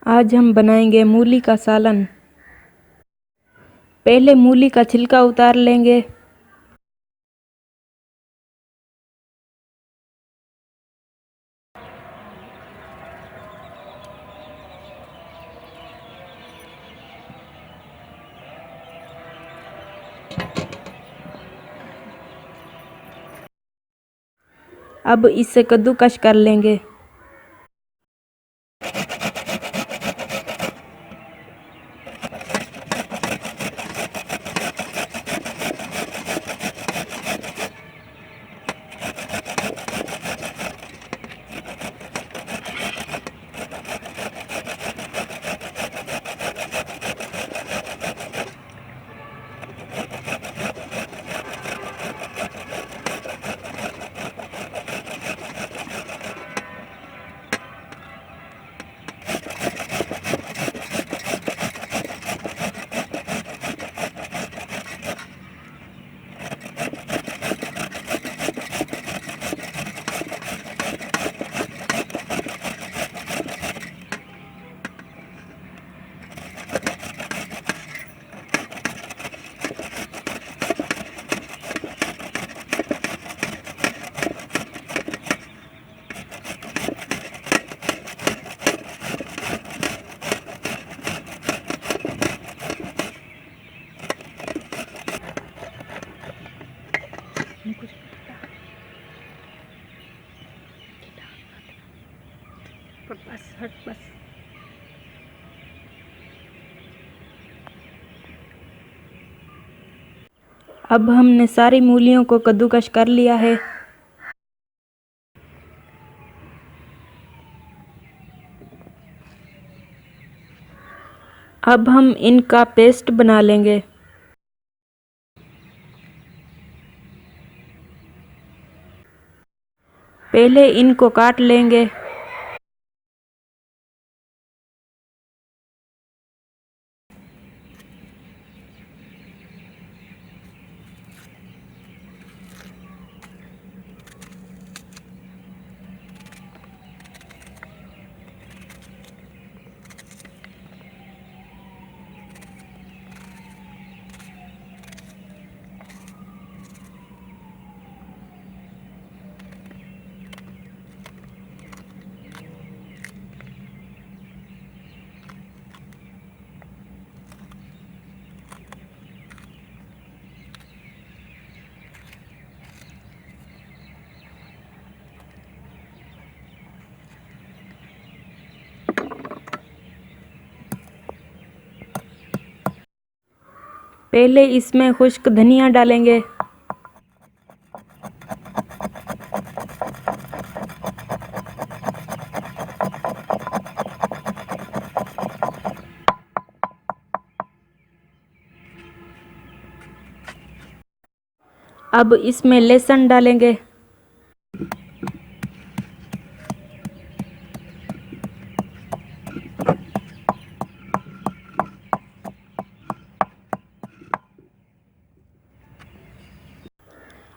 आज हम बनाएंगे मूली का सालन। पहले मूली का छिलका उतार लेंगे। अब इसे कद्दूकस कर लेंगे। बस अब हमने सारी मूलियों को कद्दूकस कर लिया है। अब हम इनका पेस्ट बना लेंगे। पहले इनको काट लेंगे। पहले इसमें खुश्क धनिया डालेंगे। अब इसमें लहसुन डालेंगे।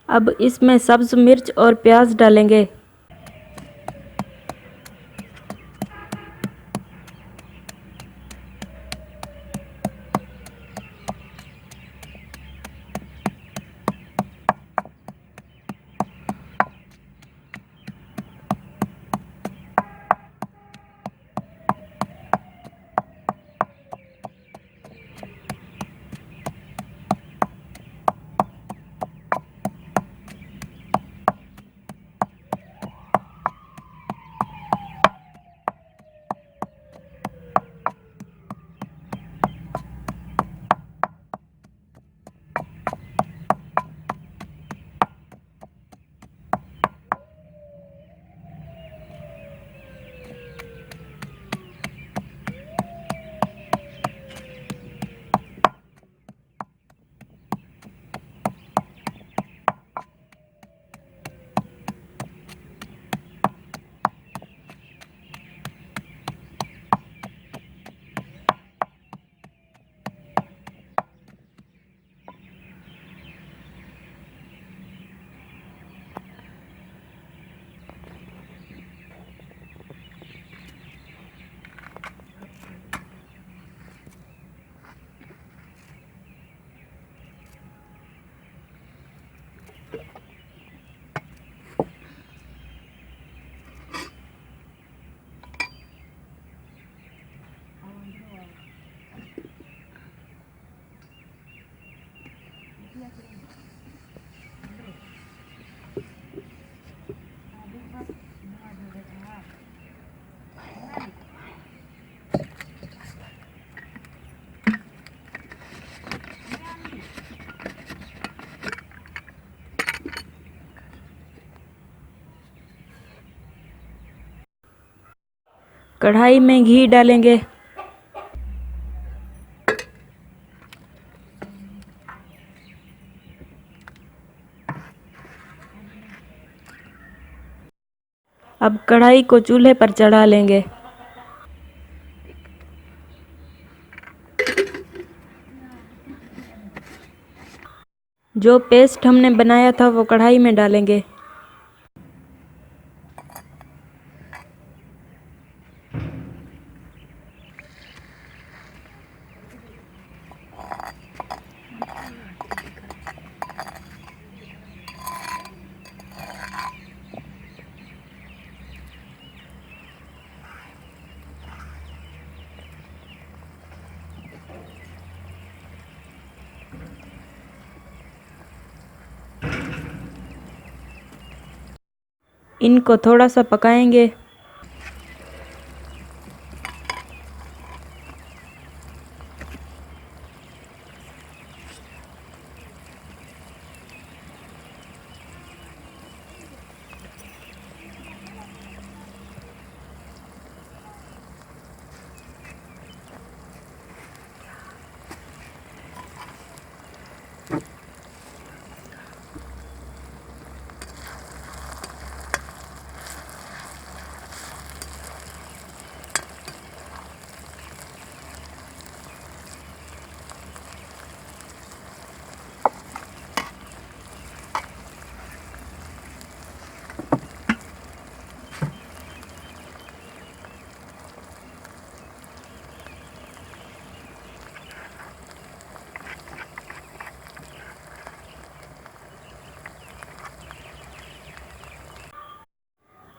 अब इसमें सब्ज मिर्च और प्याज डालेंगे। कढ़ाई में घी डालेंगे। अब कढ़ाई को चूल्हे पर चढ़ा लेंगे। जो पेस्ट हमने बनाया था वो कढ़ाई में डालेंगे। इनको थोड़ा सा पकाएंगे।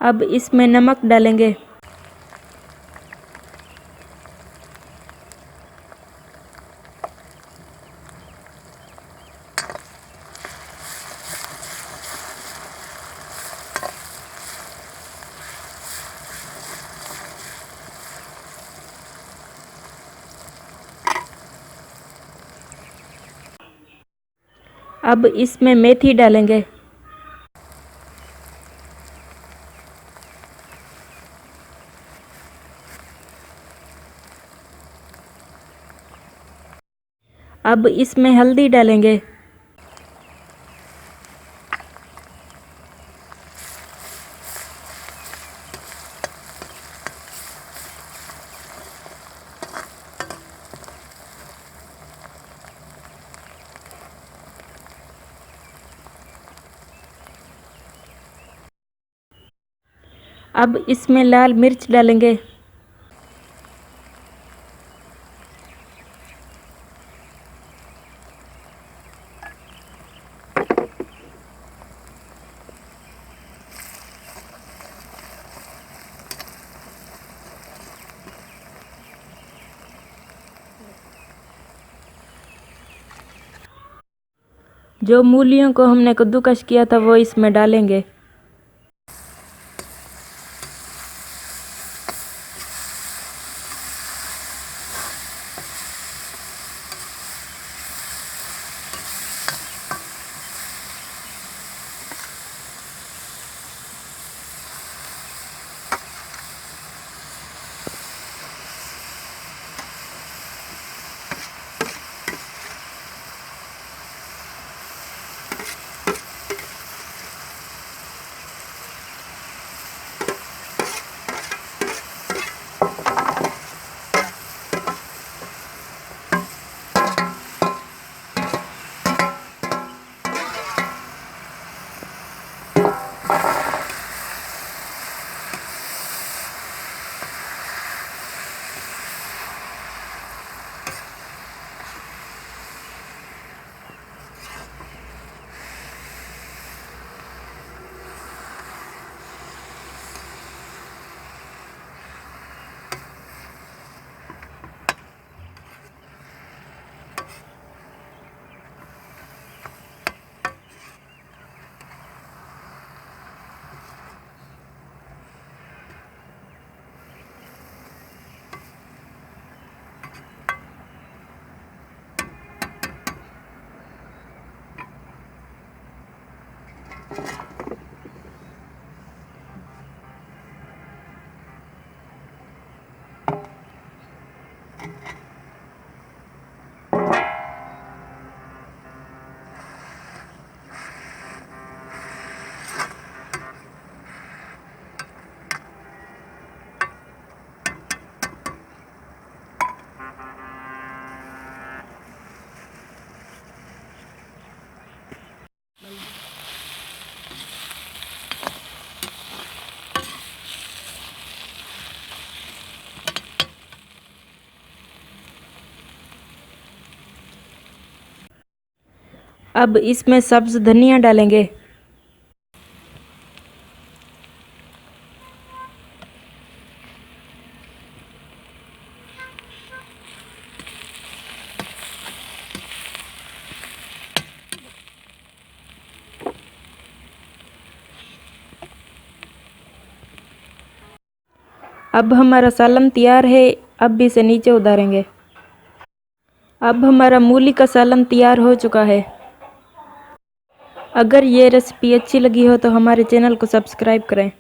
अब इसमें नमक डालेंगे। अब इसमें मेथी डालेंगे। अब इसमें हल्दी डालेंगे। अब इसमें लाल मिर्च डालेंगे। जो मूलियों को हमने कद्दूकस किया था वो इसमें डालेंगे। अब इसमें सब्ज़ धनिया डालेंगे। अब हमारा सालन तैयार है। अब इसे नीचे उतारेंगे। अब हमारा मूली का सालन तैयार हो चुका है। अगर ये रेसिपी अच्छी लगी हो तो हमारे चैनल को सब्सक्राइब करें।